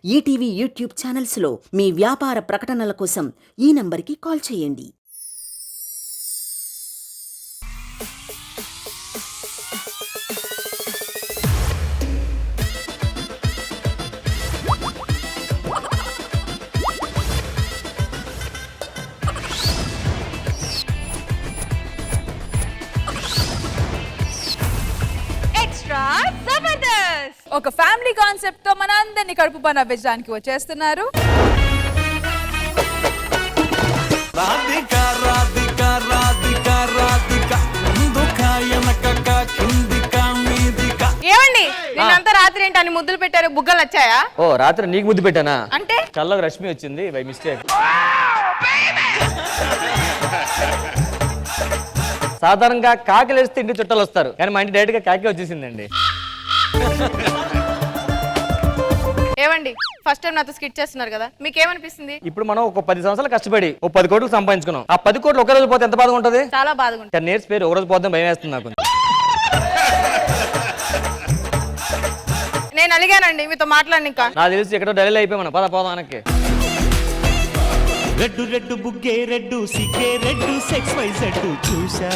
ETV YouTube ఛానల్స్లో మీ వ్యాపార ప్రకటనల కోసం ఈ నంబర్కి కాల్ చేయండి. ఒక ఫ్యామిలీ కాన్సెప్ట్ తో మన అందరినీ కడుపు పని నవ్వించడానికి వచ్చేస్తున్నారు. ఏమండి నిన్నంతా రాత్రి ఏంటి అని ముద్దులు పెట్టారు, బుగ్గలు వచ్చాయా? ఓ రాత్రి నీకు ముద్దు పెట్టానా? అంటే కళ్ళకు రష్మి వచ్చింది బై మిస్టేక్. సాధారణంగా కాకిలు వేస్తే ఇంటి చుట్టాలు వస్తారు, కానీ మా ఇంటి డైరెక్ట్ గా కాకి వచ్చేసిందండి. ఏమండి ఫస్ట్ టైం నాతో స్కిట్ చేస్తున్నారు కదా, మీకేమనిపిస్తుంది? ఇప్పుడు మనం ఒక 10 సంవత్సరాలు కష్టపడి ఒక 10 కోట్లు సంపాదించుకున్నాం. ఆ 10 కోట్లు ఒక రోజు పోతే ఎంత బాధగా ఉంటది? చాలా బాధగా ఉంటుంది. 10 ఇయర్స్ పేరు ఒక రోజు పోతే భయం వేస్తుంది నాకు. నేను అలిగానండి మీతో మాట్లాడి, ఇంకా నాకు తెలిసి ఎక్కడో డైలీ అయిపోయి మనం పోదాం వెనక్కి. రెడ్డు రెడ్డు బుగ్గే రెడ్డు సిగ్గే రెడ్డు సెక్స్ వై జెడ్డు చూసా.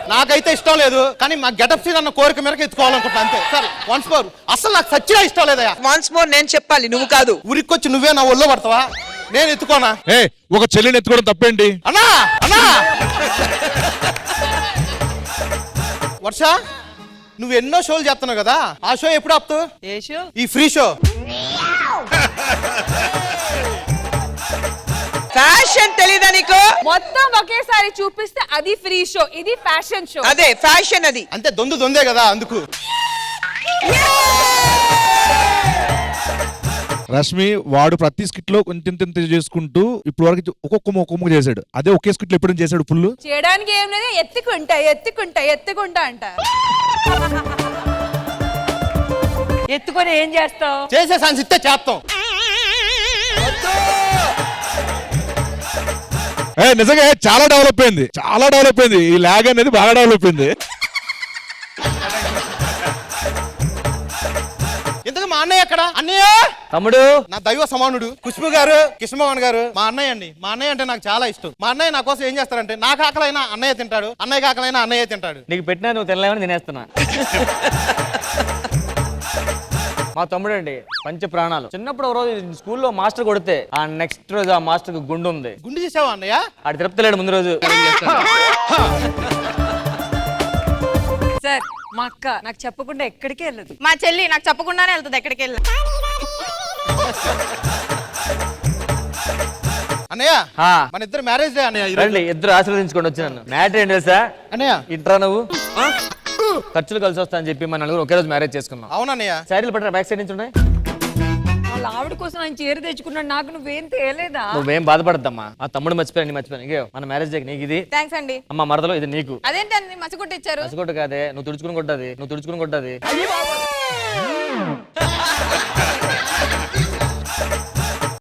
నాకైతే ఇష్టం లేదు, కానీ మా గెటప్ సీన్ అన్న కోరిక మేరకు ఎత్తుకోవాలనుకుంటున్నా అంతే. సార్ వన్స్ మోర్, అసలు నాకు సచ్చినా ఇష్టం లేదయ్యా. వన్స్ మోర్ నేను చెప్పాలి, నువ్వు కాదు. ఉరికొచ్చి నువ్వే నా ఒళ్ళో పడతావా? నేను ఎత్తుకోనా? ఒక చెల్లిని ఎత్తుకోవడం తప్పేంటి? అన్నా అన్నా వర్ష, నువ్వు ఎన్నో షోలు చేస్తున్నావు కదా, ఆ షో ఎప్పుడు ఆపుతావు? ఏ షో? ఈ ఫ్రీ షో. ఫ్యాషన్ తెలీదా నీకు? మొత్తం ఒకేసారి చూపిస్తే అది ఫ్రీ షో, ఇది ఫ్యాషన్ షో. అదే ఫ్యాషన్, అది అంతే. దొందే కదా అందుకు. రష్మి వాడు ప్రతి స్కిట్ లో కొంచెం చేసుకుంటూ ఇప్పుడు వరకు ఒక్కొక్క చేశాడు. అదే ఒకే స్కిట్ లో ఎప్పుడైనా చేశాడు ఫుల్ చేయడానికి ఏం లేదు, ఎత్తుకుంటా అంట. ఎత్తుకొని ఏం చేస్తావు? చేసే ఛాన్స్ ఇస్తే చేస్తాం. నిజంగా చాలా డెవలప్ అయింది. ఈ లాగ్ అనేది బాగా డెవలప్ అయింది. ఎందుకు మా అన్నయ్య ఎక్కడ? అన్నయ్య తమ్ముడు, నా దైవ సమానుడు ఖుష్బు గారు, కృష్ణమోహన్ గారు మా అన్నయ్య అండి. మా అన్నయ్య అంటే నాకు చాలా ఇష్టం. మా అన్నయ్య నా కోసం ఏం చేస్తారంటే, నాకు ఆకలైనా అన్నయ్య తింటాడు, అన్నయ్య ఆకలైనా అన్నయ్య తింటాడు. నీకు పెట్టినా నువ్వు తినలేమని తినేస్తున్నా. మా తమ్ముడు అండి పంచ ప్రాణాలు. చిన్నప్పుడు ఒక రోజు స్కూల్లో మాస్టర్ కొడితే ఆ నెక్స్ట్ రోజు ఆ మాస్టర్ కు గుండు ఉంది. గుండు చేసావా అన్నయ్య? ఆడు తిరుపతిలేడు ముందు రోజు. సార్ మా అక్క నాకు చెప్పకుండా ఎక్కడికి వెళ్ళదు. మా చెల్లి నాకు చెప్పకుండానే వెళ్తుంది ఎక్కడికి వెళ్ళి. అన్నయ్య ఆ. మన ఇద్దరు మ్యారేజ్ డే అన్నయ్య. రండి ఇద్దరు ఆశీర్వదించుకొని వచ్చాను. మ్యాటర్ ఏంటి తెలుసా అన్నయ్య? ఇంట్రా నువ్వు. ఖర్చులు కలిసి వస్తా అని చెప్పి మన నలుగురు ఒకే రోజు మ్యారేజ్ చేసుకున్నాం. అవునన్నయ్య. శారీలు పట్టిన బ్యాక్ సైడ్ నుంచి ఉన్నాయి. వాళ్ళ ఆవిడ కోసం ఆయన చీర తెచ్చుకున్నాడు, నాకు నువ్వేం తేలేదా? నువ్వేం బాధపడద్దమ్మా. ఆ తమ్ముడు మర్చిపోయాను. ఇగో మన మ్యారేజ్ డే నీకు ఇది. థ్యాంక్స్ అండి. అమ్మ మరదలో ఇది నీకు. అదేంటి అండి మచ్చగుట్ట ఇచ్చారు? మసగొట్టు కాదే, నువ్వు తుడుచుకుని కొట్టది.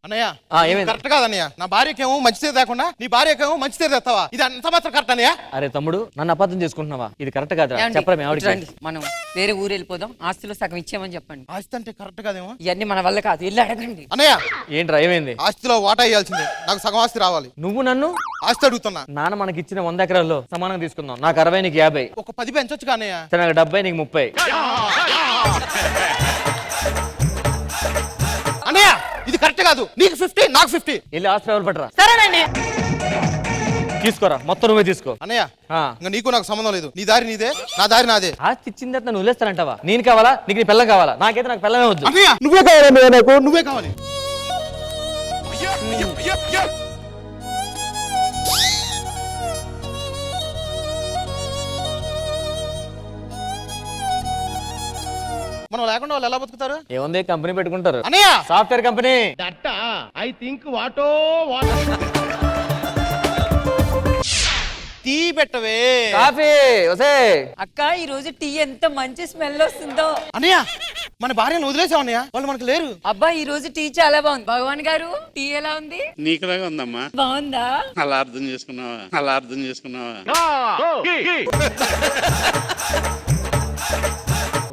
అన్నయ్య ఏమైంది? కరెక్ట్ కాదన్నయ్య. నా భార్యకేమో మంచి తీరు తేకుండా నీ భార్యకేమో మంచి తీరు తెస్తావా? ఇది అంత మాత్రం కరెక్ట్ అన్నయ్య? అరే తమ్ముడు, నన్ను అపార్థం చేసుకుంటున్నావా? ఇది కరెక్ట్ కాదు. చెప్పరా మీ ఆవిడకి. మనం వేరే ఊరు వెళ్ళిపోదాం, ఆస్తిలో సగం ఇచ్చామని చెప్పండి. ఆస్తి అంటే కరెక్ట్ కాదేమో. ఇవన్నీ మన వల్ల కాదు, ఇల్లు అడగండి. అన్నయ్య ఏంట్రా ఏమైంది? ఆస్తిలో వాటా ఇవ్వాల్సిందే. నాకు సగం ఆస్తి రావాలి. నువ్వు నన్ను ఆస్తి అడుగుతున్నా. నాన్న మనకి ఇచ్చిన 100 ఎకరాల్లో సమానంగా తీసుకుందాం. నాకు 60, నీకు 50. ఒక 10 పెంచొచ్చు అన్నయ్య. సరే నాకు 70, నీకు 30. అన్నయ్య ఇది కరెక్ట్ కాదు. నీకు 50, నాకు 50. వెళ్ళి ఆస్తి ఎవరు పట్టరా. సరేనండి. తీసుకోరా, మొత్తం నువ్వే తీసుకో. అన్నయ్య ఇంకా నీకు నాకు సంబంధం లేదు. నీ దారి నీదే, నా దారి నాదే. ఆస్తి ఇచ్చిన తర్వాత నువ్వు వదిలేస్తానంటావా? నేను కావాలా నీకు? నీ పిల్లం కావాలా? నాకైతే నాకు పిల్లమే వద్దు. అన్నయ్య నువ్వే కావాలి, నాకు నువ్వే కావాలి. మనం లేకుండా వాళ్ళు ఎలా బతుకుతారు? ఏముంది, కంపెనీ పెట్టుకుంటారు. అన్నయ్య సాఫ్ట్వేర్ కంపెనీ. ఐ థింక్ వాటో టీ పెట్టవే. కాఫీ వసే. అక్క ఈ రోజు టీ ఎంత మంచి స్మెల్ వస్తుందో. అన్నయ్య మన భార్యను వదిలేసావు అన్నయ్య, వాళ్ళు మనకు లేరు. అబ్బా ఈ రోజు టీ చాలా బాగుంది. భగవాన్ గారు టీ ఎలా ఉంది? నీకులాగా ఉందమ్మా. బాగుందా? అలా అర్థం చేసుకున్నావా?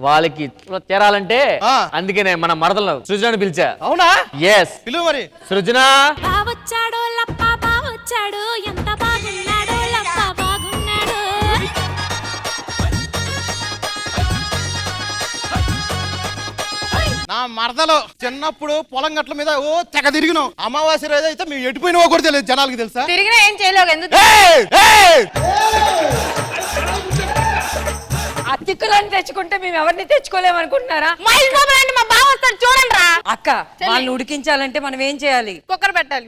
వాళ్ళకి చేరాలంటే ఆ. అందుకనే మన మరదలు సృజన పిలిచా. అవునా? ఎస్, పిలువు మరి. సృజన. బావొచ్చాడో లప్ప బావొచ్చాడు ఎంత బాగున్నాడో లప్ప బాగున్నాడు. నా మరదలో చిన్నప్పుడు పొలం గట్ల మీద ఓ తెగ తిరిగినాం. అమావాస్య రోజు అయితే మేము ఎటుపోయినా కూడా తెలియదు జనాలకి, తెలుసా? తిరిగినా ఏం చేయలేవు ఎందుకు? ఏయ్! ఏయ్! అతికులని తెచ్చుకుంటే మేము ఎవరిని తెచ్చుకోలేమనుకుంటున్నారా? మా ఇంట్లో రండి, మా బావ వస్తాడు చూడండి రా. అక్క వాళ్ళని ఉడికించాలంటే మనం ఏం చేయాలి? కుక్కర్ పెట్టాలి.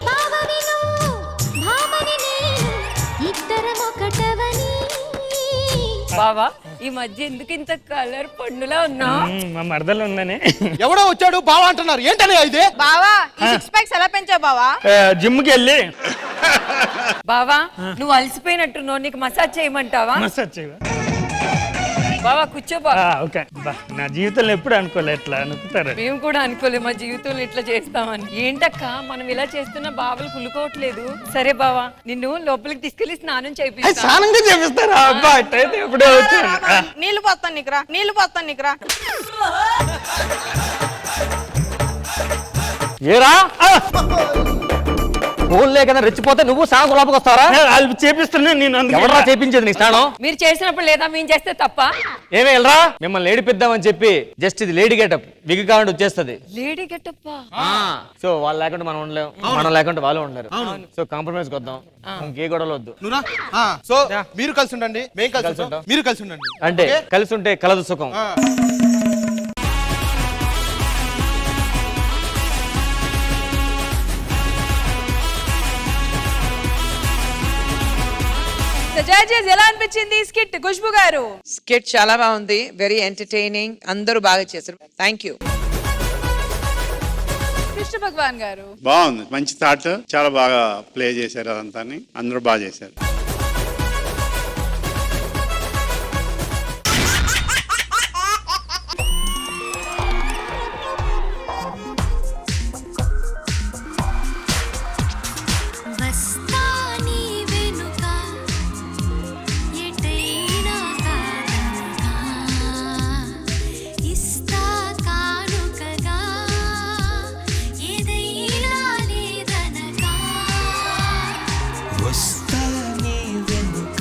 బావని నువ్వు భామని నేను ఇద్దరం ఒకటవని. బావా ఈ మధ్య ఎందుకు ఇంత కలర్ పండులా ఉన్నావు? మా మరదలు ఉందని ఎవడో వచ్చాడు బావా అంటున్నారు, ఏంటనే ఇది? బావా ఈ సిక్స్ ప్యాక్స్ ఎలా పెంచావు బావా? జిమ్ కి వెళ్ళి బావా నువ్వు అలసిపోయినట్టున్నావు, నీకు మసాజ్ చేయమంటావా? మసాజ్ చేయవా? బావా కూర్చో బావా. ఓకే నా జీవితంలో ఎప్పుడు అనుకోలే ఎట్లా నొక్కుతారు. మేము కూడా అనుకోలేదు మా జీవితంలో ఇట్లా చేస్తామని. ఏంటక్క మనం ఇలా చేస్తున్న బావలు కులుకోవట్లేదు. సరే బావా నిన్ను లోపలికి తీసుకెళ్లి స్నానం చేయిస్తా. స్నానంగా చేపిస్తారా? అబ్బా అట్టయితే ఎప్పుడే వచ్చాను. నీళ్లు పోస్తాను నీకురా, నీళ్లు పోస్తాను నీకురా. ఏరా ఫోన్ లేకన్నా రెచ్చిపోతే నువ్వు స్నానం లోపలికి వస్తావరా? వాళ్ళు చేపిస్తున్నా నేను అందుకే. ఎవరా చేపించేది నీ స్నానం? మీరు చేసినప్పుడు లేదా మేము చేస్తే తప్ప? ఏమే వెళ్ళరా, మిమ్మల్ని ఏడిపిద్దామని చెప్పి జస్ట్ ఇది లేడీ గెటప్, విగ్ కావాలంటే వచ్చేస్తుంది. లేడీ గెట్టప్పా. సో వాళ్ళు లేకుంటే మనం ఉండలేం, మనం లేకుంటే వాళ్ళు ఉండలేరు. సో కాంప్రమైజ్ వద్దాం, ఇంకే గొడవలు వద్దు. నువ్వురా. సో మీరు కలిసి ఉండండి, మేము కలిసి ఉంటాం, మీరు కలిసి ఉండండి. అంటే ఓకే? కలిసి ఉంటే కలదు సుఖం. ఆ. జడ్జెస్ ఎలా అనిపించింది స్కిట్ ఖుష్బు గారు? స్కెచ్ చాలా బాగుంది, వెరీ ఎంటర్టైనింగ్, అందరూ బాగా చేశారు. Thank you. కృష్ణ భగవాన్ గారు? బాగుంది, మంచి థాట్, చాలా బాగా ప్లే చేశారు, అదంతా అందరూ బాగా చేశారు. వస్తాని వెనుక ఎటైనా కాదనగా ఇస్తా కానుకగా ఏదైనా లేదనగా. వస్తానే వెనుక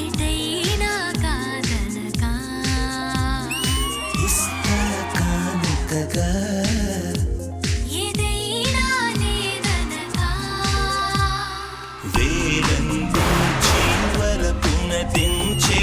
ఎటైనా కాదనగా ఇస్తా కానుకగా ఏదైనా లేదనగా. వేలందించే వలపున దించే